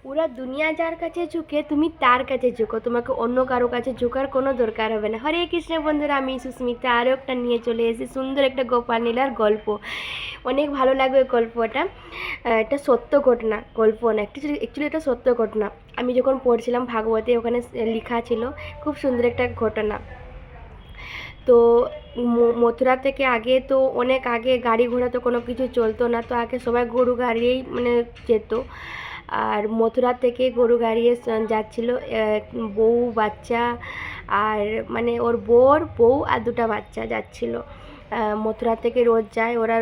পুরা দুনিয়া যার কাছে ঝুঁকে তুমি তার কাছে ঝুঁকো, তোমাকে অন্য কারো কাছে ঝুঁকার কোনো দরকার হবে না। হরে কৃষ্ণ বন্ধুরা, আমি সুস্মিতা আরও একটা নিয়ে চলে এসেছি, সুন্দর একটা গোপাল নীলার গল্প। অনেক ভালো লাগবে গল্পটা। এটা সত্য ঘটনা, গল্প না, অ্যাকচুয়ালি এটা সত্য ঘটনা। আমি যখন পড়ছিলাম ভাগবতে, ওখানে লেখা ছিল খুব সুন্দর একটা ঘটনা। তো মথুরা থেকে আগে তো অনেক আগে গাড়ি ঘোড়া তো কোনো কিছু চলতো না, তো আগে সবাই গরু গাড়িয়েই মানে যেত। আর মথুরা থেকে গরু গাড়িয়ে যাচ্ছিল বউ বাচ্চা, আর মানে ওর বউ আর দুটো বাচ্চা যাচ্ছিল। মথুরা থেকে রোজ যায় ওরা,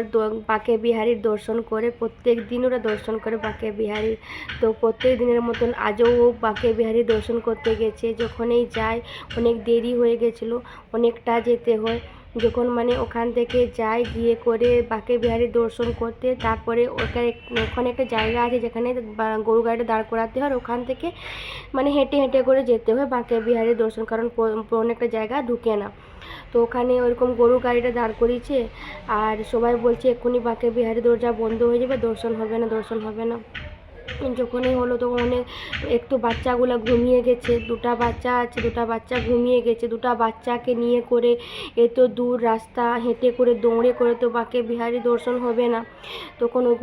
বাঁকে বিহারীর দর্শন করে, প্রত্যেক দিন ওরা দর্শন করে বাঁকে বিহারী। তো প্রত্যেক দিনের মতন আজও ও বাঁকে বিহারী দর্শন করতে গেছে। যখনই যায় অনেক দেরি হয়ে গেছিলো, অনেকটা যেতে হয়। যখন মানে ওখান থেকে যায়, গিয়ে করে বাঁকে বিহারী দর্শন করতে, তারপরে ওখানে একটা জায়গা আছে যেখানে গরু গাড়িটা দাঁড় করাতে হয়, ওখান থেকে মানে হেঁটে হেঁটে করে যেতে হয় বাঁকে বিহারী দর্শন, কারণ অনেকটা জায়গা ঢুকে না। তো ওখানে ওইরকম গরু গাড়িটা দাঁড় করিয়েছে, আর সবাই বলছে এক্ষুনি বাঁকে বিহারী দরজা বন্ধ হয়ে যাবে, দর্শন হবে না, দর্শন হবে না। যখনই হলো তখন অনেক একটু বাচ্চাগুলো ঘুমিয়ে গেছে, দুটা বাচ্চা আছে, দুটা বাচ্চা ঘুমিয়ে গেছে। দুটা বাচ্চাকে নিয়ে করে এত দূর রাস্তা হেঁটে করে দৌড়ে করে তো বাঁকে বিহারী দর্শন হবে না। তখন ওই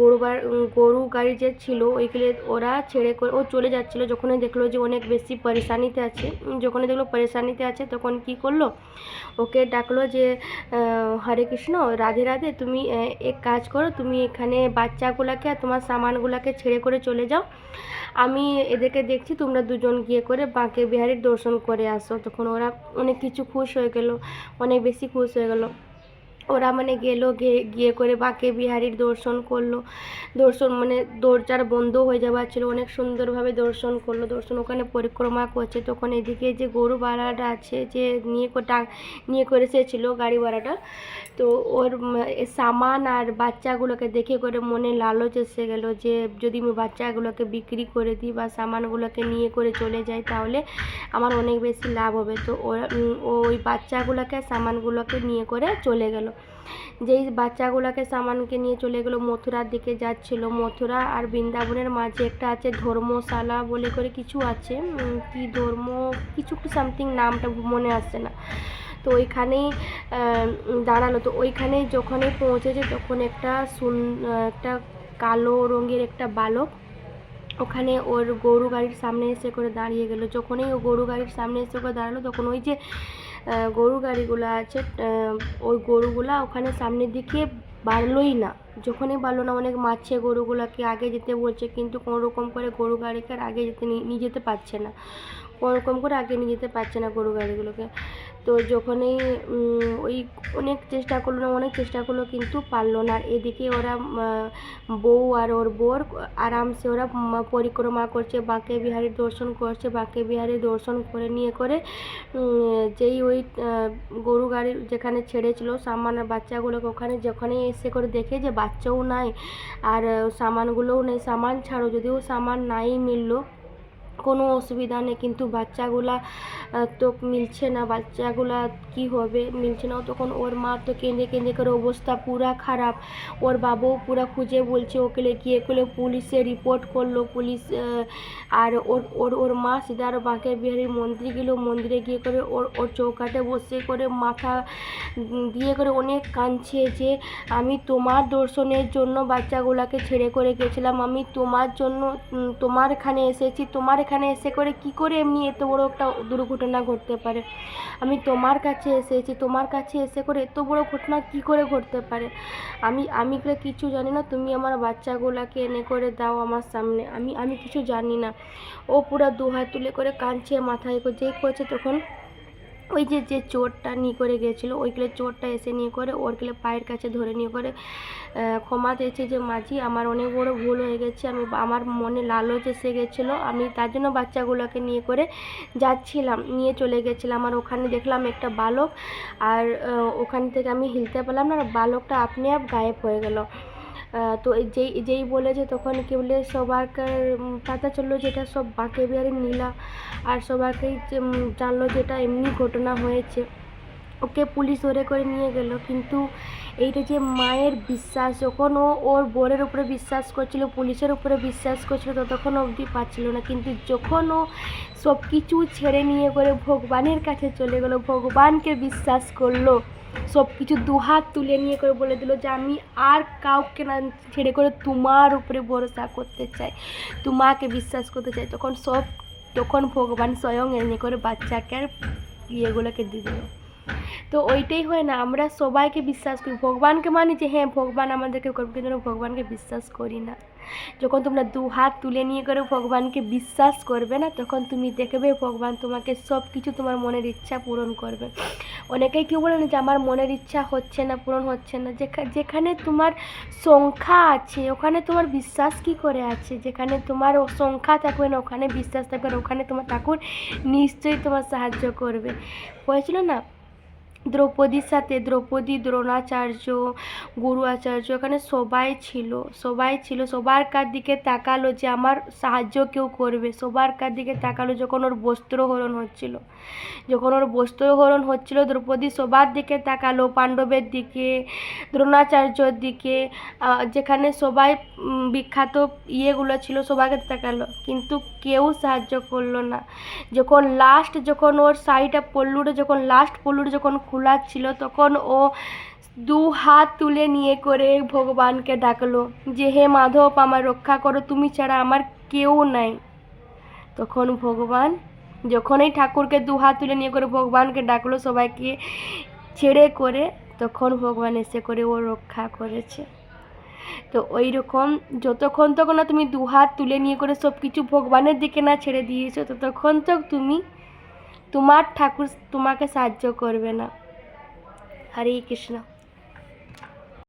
গরু গাড়ি যে ছিল ওইগুলো ওরা ছেড়ে করে ও চলে যাচ্ছিলো। যখনই দেখলো যে অনেক বেশি পরেশানিতে আছে, যখনই দেখলো পরেশানিতে আছে, তখন কি করলো, ওকে ডাকলো যে হরে কৃষ্ণ, রাধে রাধে, তুমি এক কাজ করো, তুমি এখানে বাচ্চাগুলোকে আর তোমার সামানগুলোকে ছেড়ে করে চলে যাও, আমি এদেরকে দেখছি, তোমরা দুজন গিয়ে করে বাঁকে বিহারীর দর্শন করে আসো। তখন ওরা অনেক কিছু খুশ হয়ে গেল, অনেক বেশি খুশ হয়ে গেল। ওরা মানে গেলো, গিয়ে করে বাঁকে বিহারীর দর্শন করলো। দর্শন মানে দরজার বন্ধ হয়ে যাওয়ার ছিল, অনেক সুন্দরভাবে দর্শন করলো। দর্শন ওখানে পরিক্রমা করছে, তখন এদিকে যে গরু ভাড়াটা আছে, যে নিয়ে করে এসেছিলো গাড়ি ভাড়াটা, তো ওর সামান আর বাচ্চাগুলোকে দেখে করে মনে লালচ এসে গেল যে যদি আমি বাচ্চাগুলোকে বিক্রি করে দিই বা সামানগুলোকে নিয়ে করে চলে যাই, তাহলে আমার অনেক বেশি লাভ হবে। তো ওই বাচ্চাগুলোকে সামানগুলোকে নিয়ে করে চলে গেল। যেই বাচ্চাগুলোকে সামানকে নিয়ে চলে গেলো, মথুরার দিকে যাচ্ছিল। মথুরা আর বৃন্দাবনের মাঝে একটা আছে ধর্মশালা বলে করে কিছু আছে, কি ধর্ম কিছু একটু সামথিং, নামটা মনে আসছে না। তো ওইখানেই দাঁড়ালো। তো ওইখানেই যখনই পৌঁছেছে, তখন একটা কালো রঙের একটা বালক ওখানে ওর গরু গাড়ির সামনে এসে করে দাঁড়িয়ে গেল। যখনই ও গরু গাড়ির সামনে এসে করে দাঁড়ালো, তখন ওই যে গরু গাড়িগুলো আছে, ওই গরুগুলা ওখানে সামনের দিকে বাড়লোই না। যখনই বাড়লো না, অনেক মারছে গরুগুলাকে, আগে যেতে বলছে, কিন্তু কোনো রকম করে গরু গাড়িকে আর আগে নিয়ে যেতে পারছে না, কোনো রকম করে আগে নিয়ে যেতে পারছে না গরু গাড়িগুলোকে। তো যখনই ওই অনেক চেষ্টা করলো, কিন্তু পারলো না। আর এদিকে ওরা বউ আর ওর বোর আরামসে ওরা পরিক্রমা করছে, বাঁকে বিহারীর দর্শন করছে। বাঁকে বিহারীর দর্শন করে নিয়ে করে যেই ওই গরু গাড়ি যেখানে ছেড়েছিল সামান আর বাচ্চাগুলোকে, ওখানে যখনই এসে করে দেখে যে বাচ্চাও নাই আর সামানগুলোও নেই, সামান ছাড়ো যদিও সামান নাই মিললো, কোনো অসুবিধা নেই, কিন্তু বাচ্চাগুলা তো মিলছে না, বাচ্চাগুলা কি হবে, মিলছে না। তখন ওর মা তো কেঁদে কেঁদে করে অবস্থা পুরা খারাপ। ওর বাবুও পুরা খুঁজে বলছে, ওকে গিয়ে করে পুলিশে রিপোর্ট করলো। পুলিশ আর ওর ওর ওর মা সিধা আর বাঁকে বিহারীর মন্দিরে গেল। মন্দিরে গিয়ে করে ওর চৌকাঠে বসে করে মাথা দিয়ে করে অনেক কাঁদছে যে আমি তোমার দর্শনের জন্য বাচ্চাগুলোকে ছেড়ে করে গেছিলাম, আমি তোমার জন্য তোমার এখানে এসেছি, তোমার এখানে এসে করে কি করে এমনি এত বড় একটা দুর্ঘটনা ঘটতে পারে, আমি তোমার কাছে এসেছি, তোমার কাছে এসে করে এত বড় ঘটনা কি করে ঘটতে পারে, আমি কিছু জানি না, তুমি আমার বাচ্চাগুলোকে এনে করে দাও আমার সামনে, আমি কিছু জানি না। ও পুরো দু হাত তুলে করে কাঁদছে, মাথায় যেই করছে, তখন ওই যে চোরটা নিয়ে করে গেছিলো, ওইগুলো চোরটা এসে নিয়ে করে ওরগুলো পায়ের কাছে ধরে নিয়ে করে ক্ষমা চেয়েছে যে মাঝি, আমার অনেক বড় ভুল হয়ে গেছে, আমার মনে লালচ এসে গেছিলো, আমি তার জন্য বাচ্চাগুলোকে নিয়ে করে যাচ্ছিলাম, নিয়ে চলে গেছিলাম। আর ওখানে দেখলাম একটা বালক, আর ওখান থেকে আমি হিলতে পারলাম না, আর বালকটা আপনি আপ গায়েব হয়ে গেল। তো যেই বলেছে, তখন কি বলে সবাইকে পাতা চললো যেটা সব বাঁকে বিহারীর নীলা, আর সবাইকেই জানলো যেটা এমনি ঘটনা হয়েছে। ওকে পুলিশ ধরে করে নিয়ে গেল, কিন্তু এইটা যে মায়ের বিশ্বাস, যখন ও ওর বোনের উপরে বিশ্বাস করছিল, পুলিশের উপরে বিশ্বাস করছিল, ততক্ষণ অবধি পাচ্ছিল না। কিন্তু যখন ও সব কিছু ছেড়ে নিয়ে করে ভগবানের কাছে চলে গেলো, ভগবানকে বিশ্বাস করলো, সব কিছু দুহাত তুলে নিয়ে করে বলে দিল যে আমি আর কাউকে না ছেড়ে করে তোমার উপরে ভরসা করতে চাই, তোমাকে বিশ্বাস করতে চাই, তখন ভগবান স্বয়ং এনে করে বাচ্চাকে আর ইয়েগুলোকে দিয়ে দিল। তো ওইটাই হয় না, আমরা সবাইকে বিশ্বাস করি, ভগবানকে মানি যে হ্যাঁ ভগবান আমাদেরকে করবে, কিন্তু আমরা ভগবানকে বিশ্বাস করি না। যখন তোমরা দু হাত তুলে নিয়ে করে ভগবানকে বিশ্বাস করবে না, তখন তুমি দেখবে ভগবান তোমাকে সব কিছু তোমার মনের ইচ্ছা পূরণ করবে। অনেকেই কেউ বলে না যে আমার মনের ইচ্ছা হচ্ছে না, পূরণ হচ্ছে না। যেখানে তোমার সংখ্যা আছে ওখানে তোমার বিশ্বাস কি করে আছে? যেখানে তোমার সংখ্যা থাকবে না ওখানে বিশ্বাস থাকবে না, ওখানে তোমার ঠাকুর নিশ্চয়ই তোমার সাহায্য করবে। হয়েছিল না দ্রৌপদীর সাথে, দ্রৌপদী, দ্রোণাচার্য, গুরু আচার্য, এখানে সবাই ছিল, সবার কার দিকে তাকালো যে আমার সাহায্য কেউ করবে, সবার কার দিকে তাকালো যখন ওর বস্ত্রহরণ হচ্ছিল, দ্রৌপদী সবার দিকে তাকালো, পাণ্ডবের দিকে, দ্রোণাচার্যর দিকে, যেখানে সবাই বিখ্যাত ইয়েগুলো ছিল সবাইকে তাকালো, কিন্তু কেউ সাহায্য করলো না। যখন ওর শাড়িটা লাস্ট পল্লুটা যখন খোলা ছিল, তখন ও দু হাত তুলে নিয়ে করে ভগবানকে ডাকলো যে হে মাধব আমার রক্ষা করো, তুমি ছাড়া আমার কেউ নাই। তখন ভগবান যখন এই ঠাকুরকে দু হাত তুলে নিয়ে করে ভগবানকে ডাকলো সবাইকে ছেড়ে করে, তখন ভগবান এসে করে ও রক্ষা করেছে। তো ওই রকম যতক্ষণ তখন না তুমি দু হাত তুলে নিয়ে করে সব কিছু ভগবানের দিকে না ছেড়ে দিয়েছো, ততক্ষণ তো তোমার ঠাকুর তোমাকে সাহায্য করবে না। হরে কৃষ্ণ।